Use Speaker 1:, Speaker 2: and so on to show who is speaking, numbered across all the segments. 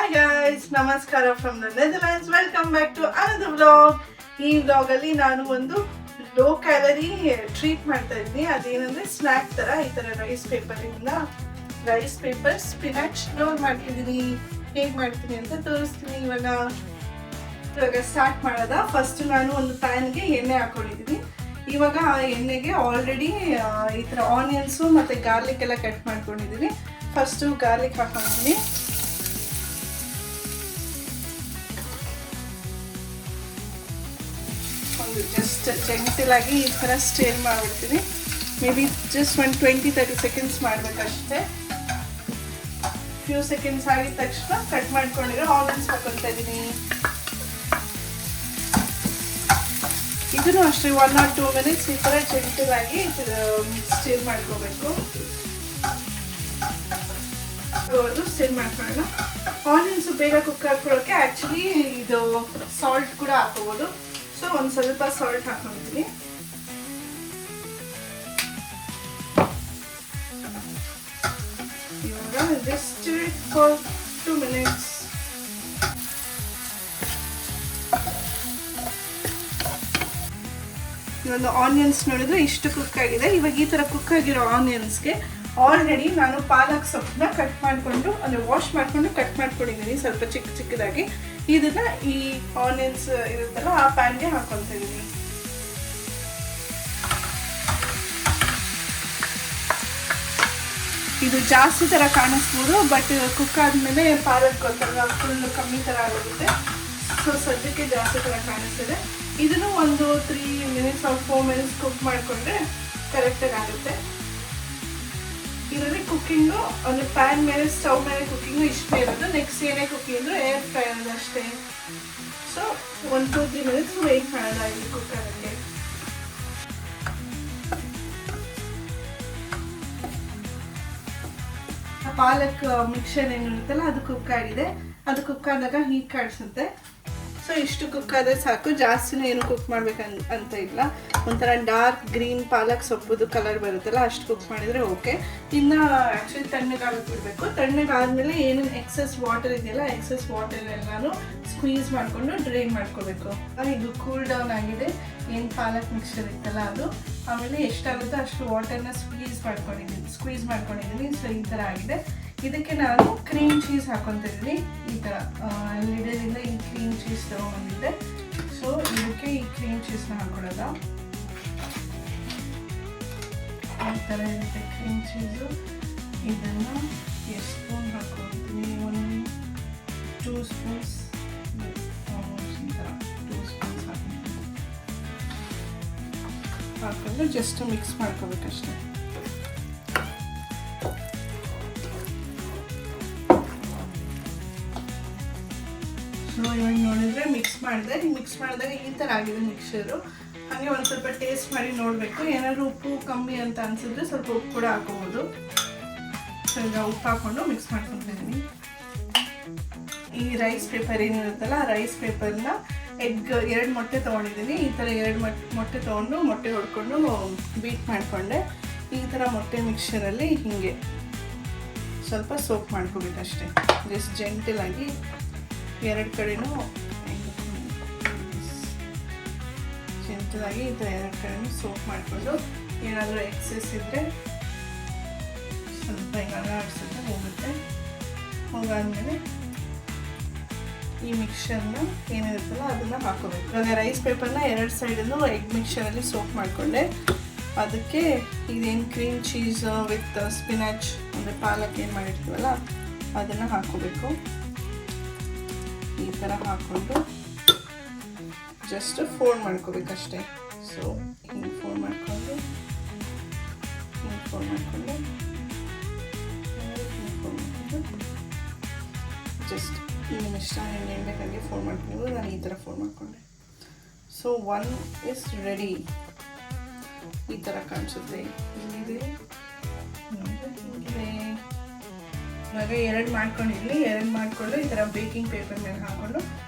Speaker 1: Hi guys, ನಮಸ್ಕಾರ from the Netherlands. Welcome back to another vlog. ಈ ವ್ಲಾಗಲ್ಲಿ ನಾನು ಒಂದು ಲೋ ಕ್ಯಾಲರಿ ಟ್ರೀಟ್ ಮಾಡ್ತಾ ಇದ್ದೀನಿ. ಅದೇನಂದ್ರೆ ಸ್ನ್ಯಾಕ್ ತರ ಈ ತರ ರೈಸ್ ಪೇಪರ್ ಸ್ಪಿನಾಚ್ ರೋಲ್ ಮಾಡ್ತಿದ್ದೀನಿ. ಹೇಗೆ ಮಾಡ್ತೀನಿ ಅಂತ ತೋರಿಸ್ತೀನಿ. ಇವಾಗ ಸ್ಟಾರ್ಟ್ ಮಾಡೋದ. ಫಸ್ಟ್ ನಾನು ಒಂದು ಪ್ಯಾನ್ಗೆ ಎಣ್ಣೆ ಹಾಕೊಂಡಿದ್ದೀನಿ. ಇವಾಗ ಆ ಎಣ್ಣೆಗೆ ಆಲ್ರೆಡಿ ಈ ಥರ ಆನಿಯನ್ಸು ಮತ್ತು ಗಾರ್ಲಿಕ್ ಎಲ್ಲ ಕಟ್ ಮಾಡ್ಕೊಂಡಿದ್ದೀನಿ. ಫಸ್ಟು ಗಾರ್ಲಿಕ್ ಹಾಕೊಂಡಿದ್ದೀನಿ. ಒಂದು ಜಸ್ಟ್ ಜೆಂಟಲಾಗಿ ಈ ಥರ ಸ್ಟೇರ್ ಮಾಡಿಬಿಡ್ತೀನಿ. ಮೇ ಬಿ ಜಸ್ಟ್ ಒಂದು 20-30 ಸೆಕೆಂಡ್ಸ್ ಮಾಡಬೇಕಷ್ಟೇ. ಫ್ಯೂ ಸೆಕೆಂಡ್ಸ್ ಆಗಿದ ತಕ್ಷಣ ಕಟ್ ಮಾಡ್ಕೊಂಡಿರೋ ಆನಿಯನ್ಸ್ ಹಾಕೊಳ್ತಾ ಇದ್ದೀನಿ. ಇದನ್ನು ಅಷ್ಟೇ 1 or 2 minutes ಈ ಥರ ಜೆಂಟಲಾಗಿ ಸ್ಟೇರ್ ಮಾಡ್ಕೋಬೇಕು. ಸ್ಟೇರ್ ಮಾಡ್ಕೊಳ್ಳೋಣ. ಆನಿಯನ್ಸ್ ಬೇಗ ಕುಕ್ ಹಾಕೊಳ್ಳೋಕ್ಕೆ ಆ್ಯಕ್ಚುಲಿ ಇದು ಸಾಲ್ಟ್ ಕೂಡ ಹಾಕೋಬೋದು. ಸೊ ಒಂದು ಸ್ವಲ್ಪ ಸಾಲ್ಟ್ ಹಾಕೊಂಡಿದ್ದೀನಿ. ಇವಾಗ ಜಸ್ಟ್ ಫಾರ್ 2 minutes. ಒಂದು ಆನಿಯನ್ಸ್ ನೋಡಿದ್ರೆ ಇಷ್ಟು ಕುಕ್ ಆಗಿದೆ. ಇವಾಗ ಈ ಥರ ಕುಕ್ ಆಗಿರೋ ಆನಿಯನ್ಸ್ಗೆ ಆಲ್ರೆಡಿ ನಾನು ಪಾಲಕ್ ಸೊಪ್ಪನ್ನ ಕಟ್ ಮಾಡಿಕೊಂಡು ಅಂದರೆ ವಾಶ್ ಮಾಡಿಕೊಂಡು ಕಟ್ ಮಾಡ್ಕೊಂಡಿದ್ದೀನಿ ಸ್ವಲ್ಪ ಚಿಕ್ಕದಾಗಿ. ಇದನ್ನ ಈ ಆನಿಯನ್ಸ್ ಇರುತ್ತಲ್ಲ ಆ ಪ್ಯಾನ್ಗೆ ಹಾಕೊತಾ ಇದ್ದೀನಿ. ಇದು ಜಾಸ್ತಿ ಥರ ಕಾಣಿಸ್ಬೋದು, ಬಟ್ ಕುಕ್ ಆದಮೇಲೆ ಪಾಲಕ್ ಗೊತ್ತಲ್ಲ ಫುಲ್ ಕಮ್ಮಿ ಥರ ಆಗೋಗುತ್ತೆ. ಸೊ ಸದ್ಯಕ್ಕೆ ಜಾಸ್ತಿ ಥರ ಕಾಣಿಸ್ತಿದೆ. ಇದನ್ನು ಒಂದು 3 minutes or 4 minutes ಕುಕ್ ಮಾಡಿಕೊಂಡ್ರೆ ಕರೆಕ್ಟಾಗಿ ಆಗುತ್ತೆ. ಇದರಲ್ಲಿ ಕುಕ್ಕಿಂಗು ಅಂದರೆ ಪ್ಯಾನ್ ಮೇಲೆ ಸ್ಟವ್ ಮೇಲೆ ಕುಕ್ಕಿಂಗು ಇಷ್ಟೇ ಇರೋದು. ನೆಕ್ಸ್ಟ್ ಏನೇ ಕುಕ್ಕಿಂಗ್ ಅಂದರೆ ಏರ್ ಫ್ರೈ ಅನ್ನೋದು ಅಷ್ಟೇ. ಸೊ 1-2-3 minutes ವೆಯ್ಟ್ ಮಾಡೋಣ ಇಲ್ಲಿ ಕುಕ್ ಆಗೋಕ್ಕೆ. ಪಾಲಕ್ ಮಿಕ್ಸರ್ ಏನಿರುತ್ತಲ್ಲ ಅದು ಕುಕ್ ಆಗಿದೆ. ಅದು ಕುಕ್ ಆದಾಗ ಹೀಗೆ ಕಾಣಿಸುತ್ತೆ. ಸೊ ಇಷ್ಟು ಕುಕ್ ಆದರೆ ಸಾಕು, ಜಾಸ್ತಿನೂ ಏನು ಕುಕ್ ಮಾಡ್ಬೇಕಂತ ಇಲ್ಲ. ಒಂಥರ ಡಾರ್ಕ್ ಗ್ರೀನ್ ಪಾಲಕ್ ಸೊಪ್ಪುದು ಕಲರ್ ಬರುತ್ತಲ್ಲ ಅಷ್ಟು ಕುಕ್ ಮಾಡಿದರೆ ಓಕೆ. ಇನ್ನು ಆ್ಯಕ್ಚುಲಿ ತಣ್ಣಗಾಗಕ್ಕೆ ಬಿಡಬೇಕು. ತಣ್ಣಗಾದ್ಮೇಲೆ ಏನೇನು ಎಕ್ಸಸ್ ವಾಟರ್ ಇದೆಯಲ್ಲ ಎಕ್ಸಸ್ ವಾಟರ್ ಎಲ್ಲನೂ ಸ್ಕ್ವೀಸ್ ಮಾಡಿಕೊಂಡು ಡ್ರೈನ್ ಮಾಡ್ಕೋಬೇಕು. ಇದು ಕೂಲ್ ಡೌನ್ ಆಗಿದೆ. ಏನು ಪಾಲಕ್ ಮಿಕ್ಸರ್ ಇತ್ತಲ್ಲ ಅದು. ಆಮೇಲೆ ಎಷ್ಟಾಗುತ್ತೋ ಅಷ್ಟು ವಾಟರ್ನ ಸ್ಕ್ವೀಸ್ ಮಾಡ್ಕೊಂಡಿದ್ದೀನಿ. ಸೊ ಈ ಥರ ಆಗಿದೆ. ಇದಕ್ಕೆ ನಾನು ಕ್ರೀಮ್ ಚೀಸ್ ಹಾಕೊತಿದ್ದೀನಿ. ಈ ಥರ ಲಿಡರಿಂದ ಈ ಕ್ರೀಮ್ ಚೀಸ್ ತೊಗೊಂಡಿದ್ದೆ. ಸೊ ಇದಕ್ಕೆ ಈ ಕ್ರೀಮ್ ಚೀಸ್ನ ಹಾಕೊಳ್ಳೋದ. ಈ ಥರ ಇರುತ್ತೆ ಕ್ರೀಮ್ ಚೀಸು. ಇದನ್ನು ಎಷ್ಟು ಸ್ಪೂನ್ ಹಾಕೊಳ್ತೀನಿ? 2 ಸ್ಪೂನ್ಸ್ ಈ ಥರ 2 ಸ್ಪೂನ್ಸ್ ಹಾಕೊಂಡು ಜಸ್ಟ್ ಮಿಕ್ಸ್ ಮಾಡ್ಕೋಬೇಕಷ್ಟೆ. ಸೊ ಇವಾಗ ನೋಡಿದ್ರೆ ಮಿಕ್ಸ್ ಮಾಡಿದಾಗ ಈ ಥರ ಆಗಿದೆ ಮಿಕ್ಸರು. ಹಾಗೆ ಒಂದು ಸ್ವಲ್ಪ ಟೇಸ್ಟ್ ಮಾಡಿ ನೋಡಬೇಕು. ಏನಾದರೂ ಉಪ್ಪು ಕಮ್ಮಿ ಅಂತ ಅನಿಸಿದ್ರೆ ಸ್ವಲ್ಪ ಉಪ್ಪು ಕೂಡ ಹಾಕೋಬೋದು. ಸೊ ಈಗ ಉಪ್ಪು ಹಾಕ್ಕೊಂಡು ಮಿಕ್ಸ್ ಮಾಡ್ಕೊತಿದ್ದೀನಿ. ಈ ರೈಸ್ ಪೇಪರ್ ಏನಿರುತ್ತಲ್ಲ ಆ ರೈಸ್ ಪೇಪರ್ನ ಎಗ್ 2 ಮೊಟ್ಟೆ ತೊಗೊಂಡಿದ್ದೀನಿ. ಈ ಥರ 2 ಮೊಟ್ಟೆ ತೊಗೊಂಡು ಮೊಟ್ಟೆ ಹೊಡ್ಕೊಂಡು ಬೀಟ್ ಮಾಡಿಕೊಂಡೆ. ಈ ಥರ ಮೊಟ್ಟೆ ಮಿಕ್ಸರಲ್ಲಿ ಹೀಗೆ ಸ್ವಲ್ಪ ಸೋಪ್ ಮಾಡ್ಕೋಬೇಕಷ್ಟೆ. ಜಸ್ಟ್ ಜೆಂಟಲಾಗಿ 2 ಕಡೆನೂ ಜೆಂಟಲಾಗಿ ಈ ಥರ 2 ಕಡೆನೂ ಸೋಪ್ ಮಾಡಿಕೊಂಡು ಏನಾದರೂ ಎಕ್ಸೆಸ್ ಇದ್ದರೆ ಸ್ವಲ್ಪ ಈಗ ಅಲ್ಲಾಡಿಸಿದ್ರೆ ಹೋಗುತ್ತೆ. ಹೋಗಾದ್ಮೇಲೆ ಈ ಮಿಕ್ಸರ್ನ ಏನಿರುತ್ತಲ್ಲ ಅದನ್ನು ಹಾಕೋಬೇಕು. ಇವಾಗ ರೈಸ್ ಪೇಪರ್ನ 2 ಸೈಡನ್ನು ಎಗ್ ಮಿಕ್ಸರಲ್ಲಿ ಸೋಪ್ ಮಾಡಿಕೊಂಡೆ. ಅದಕ್ಕೆ ಇದೇನು ಕ್ರೀಮ್ ಚೀಸ್ ವಿತ್ ಸ್ಪಿನಾಚ್ ಅಂದರೆ ಪಾಲಕ್ ಏನು ಮಾಡಿರ್ತೀವಲ್ಲ ಅದನ್ನು ಹಾಕೋಬೇಕು. ಈ ಥರ ಹಾಕ್ಕೊಂಡು ಜಸ್ಟ್ ಫೋಲ್ಡ್ ಮಾಡ್ಕೋಬೇಕಷ್ಟೆ. ಸೊ ಹಿಂಗೆ ಫೋಲ್ಡ್ ಮಾಡಿಕೊಂಡು ಜಸ್ಟ್ ನಿಮ್ಮ ಇಷ್ಟ ಏನು ಬೇಕಾಗಿ ಫೋಲ್ಡ್ ಮಾಡ್ಕೊಂಡು ನಾನು ಈ ಥರ ಫೋಲ್ಡ್ ಮಾಡಿಕೊಂಡೆ. So 1 is ready. ಈ ಥರ ಕಾಣಿಸುತ್ತೆ. ಇಲ್ಲಿದೆ ಇವಾಗ 2 ಮಾಡ್ಕೊಂಡಿದ್ದೀನಿ. 2 ಮಾಡಿಕೊಂಡು ಈ ಥರ ಬೇಕಿಂಗ್ ಪೇಪರ್ ಮೇಲೆ ಹಾಕ್ಕೊಂಡು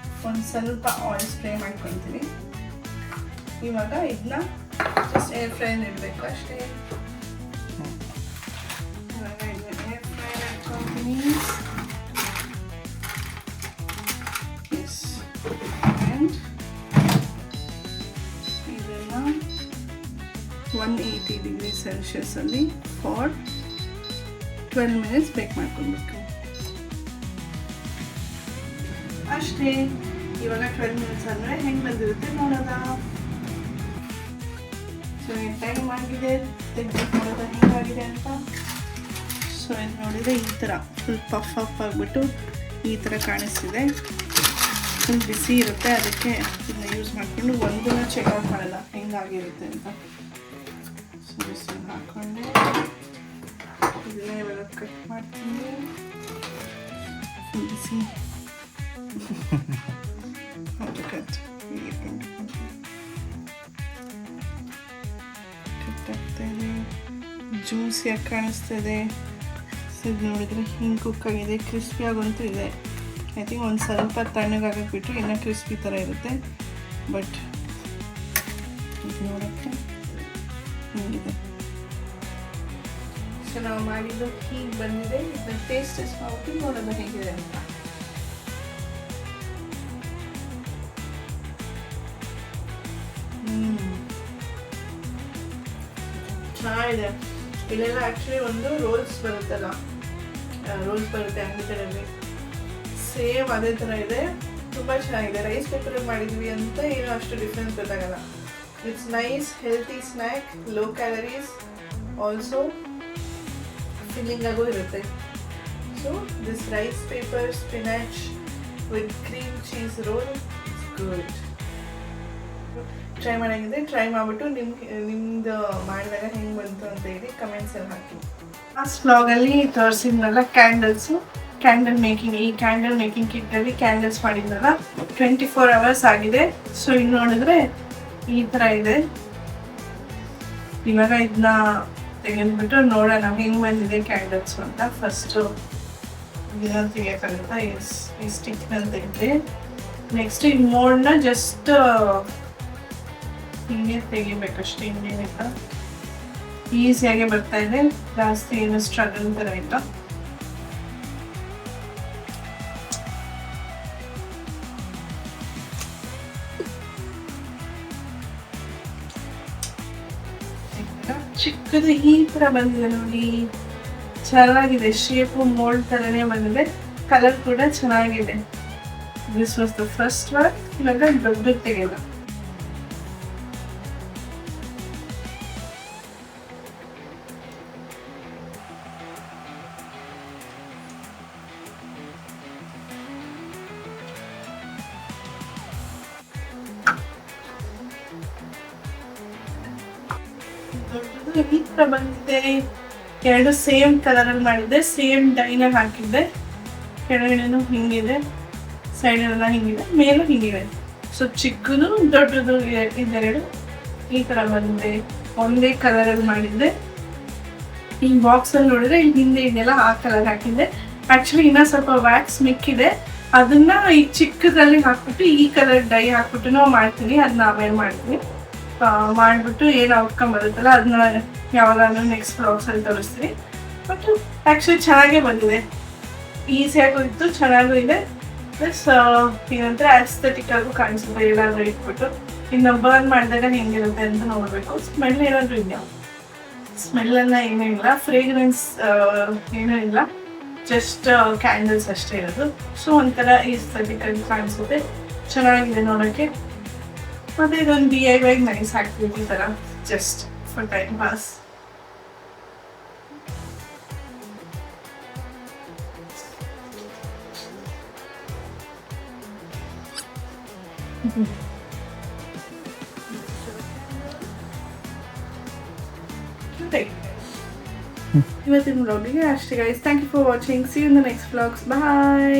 Speaker 1: ಒಂದು ಸ್ವಲ್ಪ ಆಯಿಲ್ ಸ್ಪ್ರೇ ಮಾಡ್ಕೊತೀನಿ. ಇವಾಗ ಇದನ್ನ ಜಸ್ಟ್ ಏರ್ ಫ್ರೈನ ಇಡಬೇಕು ಅಷ್ಟೇ. ಇವಾಗ ಇದನ್ನ ಏರ್ ಫ್ರೈ ಮಾಡ್ಕೊತೀನಿ. 180°C ಅಲ್ಲಿ ಫಾರ್ 12 ಮಿನಿಟ್ಸ್ ಬೇಕ್ ಮಾಡ್ಕೊಳ್ಬೇಕು. ಅಷ್ಟೇ. ಇವಾಗ 12 ಮಿನಿಟ್ಸ್ ಅಂದರೆ ಹೆಂಗೆ ಬಂದಿರುತ್ತೆ ನೋಡೋದ. ಸೊ ಟೈಮ್ ಆಗಿದೆ, ತೆಗೆದು ನೋಡೋದ ಹೆಂಗಾಗಿದೆ ಅಂತ. ಸೊ ಇದು ನೋಡಿದರೆ ಈ ಥರ ಫುಲ್ ಪಫ್ ಆಗಿಬಿಟ್ಟು ಈ ಥರ ಕಾಣಿಸ್ತಿದೆ. ಫುಲ್ ಬಿಸಿ ಇರುತ್ತೆ, ಅದಕ್ಕೆ ಇದನ್ನ ಯೂಸ್ ಮಾಡಿಕೊಂಡು ಒಂದನ್ನು ಚೆಕ್ ಔಟ್ ಮಾಡಲ್ಲ ಹೆಂಗಾಗಿರುತ್ತೆ ಅಂತ. ಸೊ ಬಿಸಿಲು ಹಾಕ್ಕೊಂಡೆ ಇದನ್ನ ಇವಾಗ ಕಟ್ ಮಾಡ್ತೀನಿ. ಫುಲ್ ಬಿಸಿ ಕಟ್ ಆಗ್ತಾಯಿದೆ, ಜ್ಯೂಸಿಯಾಗಿ ಕಾಣಿಸ್ತಾಯಿದೆ. ಸೊ ಇದು ನೋಡಿದರೆ ಹಿಂಗೆ ಕುಕ್ ಆಗಿದೆ, ಕ್ರಿಸ್ಪಿಯಾಗಂತೂ ಇದೆ. ಐ ಥಿಂಕ್ ಒಂದು ಸ್ವಲ್ಪ ತಣ್ಣಗಾಗಕ್ಬಿಟ್ರೆ ಇನ್ನೂ ಕ್ರಿಸ್ಪಿ ಥರ ಇರುತ್ತೆ. ಬಟ್ ಇದು ನೋಡೋಕ್ಕೆ ಹಿಂಗಿದೆ. ಸೊ ನಾವು ಮಾಡಿದ್ದು ಹೀಗೆ ಬಂದಿದೆ. ಇದನ್ನ ಟೇಸ್ಟ್ ಮಾಡ್ಬಿಟ್ಟು ನೋಡೋದು ಹೇಗಿದೆ ಅಂತ. ಚೆನ್ನಾಗಿದೆ. ಇಲ್ಲೆಲ್ಲ ಆ್ಯಕ್ಚುಲಿ ಒಂದು ರೋಲ್ಸ್ ಬರುತ್ತಲ್ಲ, ರೋಲ್ಸ್ ಬರುತ್ತೆ ಅಂಗಡಿಗಳಲ್ಲಿ, ಸೇಮ್ ಅದೇ ಥರ ಇದೆ. ತುಂಬ ಚೆನ್ನಾಗಿದೆ. ರೈಸ್ ಪೇಪರಲ್ಲಿ ಮಾಡಿದ್ವಿ ಅಂತ ಏನೂ ಅಷ್ಟು ಡಿಫ್ರೆನ್ಸ್ ಗೊತ್ತಾಗಲ್ಲ. It's nice healthy snack, low calories, also filling ಆಗೋ ಇರುತ್ತೆ. So this rice paper spinach with cream cheese roll it's good. Try ಮಾಡಂಗಿದ್ರೆ ಟ್ರೈ ಮಾಡಿಬಿಟ್ಟು ನಿಮ್ದು ಮಾಡಿದಾಗ ಹೆಂಗೆ ಬಂತು ಅಂತ ಹೇಳಿ ಕಮೆಂಟ್ಸಲ್ಲಿ ಹಾಕಿ. ಲಾಸ್ಟ್ ವ್ಲಾಗಲ್ಲಿ ತೋರಿಸಿದ್ನಲ್ಲ ಕ್ಯಾಂಡಲ್ ಮೇಕಿಂಗ್. ಈ ಕ್ಯಾಂಡಲ್ ಮೇಕಿಂಗ್ ಕಿಟ್ಟಲ್ಲಿ ಕ್ಯಾಂಡಲ್ಸ್ ಮಾಡಿದ್ನಲ್ಲ 24 hours ಆಗಿದೆ. ಸೊ ಇಲ್ಲಿ ನೋಡಿದ್ರೆ ಈ ಥರ ಇದೆ. ಇವಾಗ ಇದನ್ನ ತೆಗೆದ್ಬಿಟ್ಟು ನೋಡೋಣ ಹೆಂಗೆ ಬಂದಿದೆ ಕ್ಯಾಂಡಲ್ಸ್ ಅಂತ. ಫಸ್ಟು ಇದನ್ನ ತೆಗಿಯೋಕ್ಕಾಗುತ್ತಾ? ಈ ಸ್ಟಿಕ್ನಲ್ಲಿ ತೆಗೆದ್ರೆ ನೆಕ್ಸ್ಟ್ ಈ ಮೋಲ್ಡ್ನ ಜಸ್ಟ್ ಹಿಂಗೆ ತೆಗಿಬೇಕಷ್ಟೇ. ಹಿಂಗೇನಿಲ್ಲ, ಈಸಿಯಾಗೆ ಬರ್ತಾ ಇದೆ, ಜಾಸ್ತಿ ಏನು ಸ್ಟ್ರಗಲ್ ಥರ ಇಲ್ಲ. ಚಿಕ್ಕದು ಈ ಥರ ಬಂದಿದೆ ನೋಡಿ, ಚೆನ್ನಾಗಿದೆ. ಶೇಪು ಮೋಲ್ಡ್ ಥರನೇ ಬಂದಿದೆ, ಕಲರ್ ಕೂಡ ಚೆನ್ನಾಗಿದೆ. This was the first one. ಇವಾಗ ದೊಡ್ಡದು ತೆಗೆದ. ದೊಡ್ಡದು ಈ ಥರ ಬಂದಿದೆ. ಎರಡು ಸೇಮ್ ಕಲರಲ್ಲಿ ಮಾಡಿದ್ದೆ, ಸೇಮ್ ಡೈನಾಗಿ ಹಾಕಿದ್ದೆ. ಕೆಳಗಡೆನೂ ಹಿಂಗಿದೆ, ಸೈಡಲ್ಲೆಲ್ಲ ಹಿಂಗಿದೆ, ಮೇಲೂ ಹಿಂಗಿದೆ. ಸೊ ಚಿಕ್ಕದು ದೊಡ್ಡದು ಇದೆರಡು ಈ ಥರ ಬಂದಿದೆ. ಒಂದೇ ಕಲರಲ್ಲಿ ಮಾಡಿದ್ದೆ. ಈ ಬಾಕ್ಸಲ್ಲಿ ನೋಡಿದ್ರೆ ಇಲ್ಲಿ ಹಿಂದೆ ಇದೆಲ್ಲ ಆ ಕಲರ್ ಹಾಕಿದ್ದೆ. ಆ್ಯಕ್ಚುಲಿ ಇನ್ನೂ ಸ್ವಲ್ಪ ವ್ಯಾಕ್ಸ್ ಮಿಕ್ಕಿದೆ, ಅದನ್ನ ಈ ಚಿಕ್ಕದಲ್ಲಿ ಹಾಕ್ಬಿಟ್ಟು ಈ ಕಲರ್ ಡೈ ಹಾಕ್ಬಿಟ್ಟು ನಾವು ಮಾಡ್ತೀನಿ. ಅದನ್ನ ಆಮೇಲೆ ಮಾಡ್ತೀನಿ. ಮಾಡಿಬಿಟ್ಟು ಏನು ಔಟ್ಕಮ್ ಬರುತ್ತಲ್ಲ ಅದನ್ನ ಯಾವಾಗಾದ್ರೂ ನೆಕ್ಸ್ಟ್ ಬ್ಲಾಗ್ಸಲ್ಲಿ ತೋರಿಸ್ತೀನಿ. ಬಟ್ ಆ್ಯಕ್ಚುಲಿ ಚೆನ್ನಾಗೇ ಬಂದಿದೆ, ಈಸಿಯಾಗೂ ಇತ್ತು, ಚೆನ್ನಾಗೂ ಇದೆ. ಪ್ಲಸ್ ಏನಂದರೆ ಆಸ್ಥೆಟಿಕ್ಕಾಗೂ ಕಾಣಿಸುತ್ತೆ. ಏನಾದರೂ ಇಟ್ಬಿಟ್ಟು ಇನ್ನು ಬರ್ನ್ ಮಾಡಿದಾಗ ಹೆಂಗಿರುತ್ತೆ ಅಂತ ನೋಡಬೇಕು. ಸ್ಮೆಲ್ ಏನಾದರೂ ಇದೆಯಾ? ಸ್ಮೆಲ್ಲೆಲ್ಲ ಏನೂ ಇಲ್ಲ, ಫ್ರೇಗ್ರೆನ್ಸ್ ಏನೂ ಇಲ್ಲ, ಜಸ್ಟ್ ಕ್ಯಾಂಡಲ್ಸ್ ಅಷ್ಟೇ ಇರೋದು. ಸೊ ಒಂಥರ ಈಸ್ಥೆಟಿಕ್ಕಾಗಿ ಕಾಣಿಸುತ್ತೆ, ಚೆನ್ನಾಗಿದೆ ನೋಡೋಕ್ಕೆ. ಮತ್ತು ಇದೊಂದು DIY ನೈಸ್ ಆಕ್ಟಿವಿಟಿ ಥರ, ಜಸ್ಟ್ ಫಾರ್ ಟೈಮ್ ಪಾಸ್. ಇವತ್ತಿನ ವ್ಲಾಗಿಗೆ ಅಷ್ಟೇ guys. Thank you for watching. See you in the next vlogs. Bye.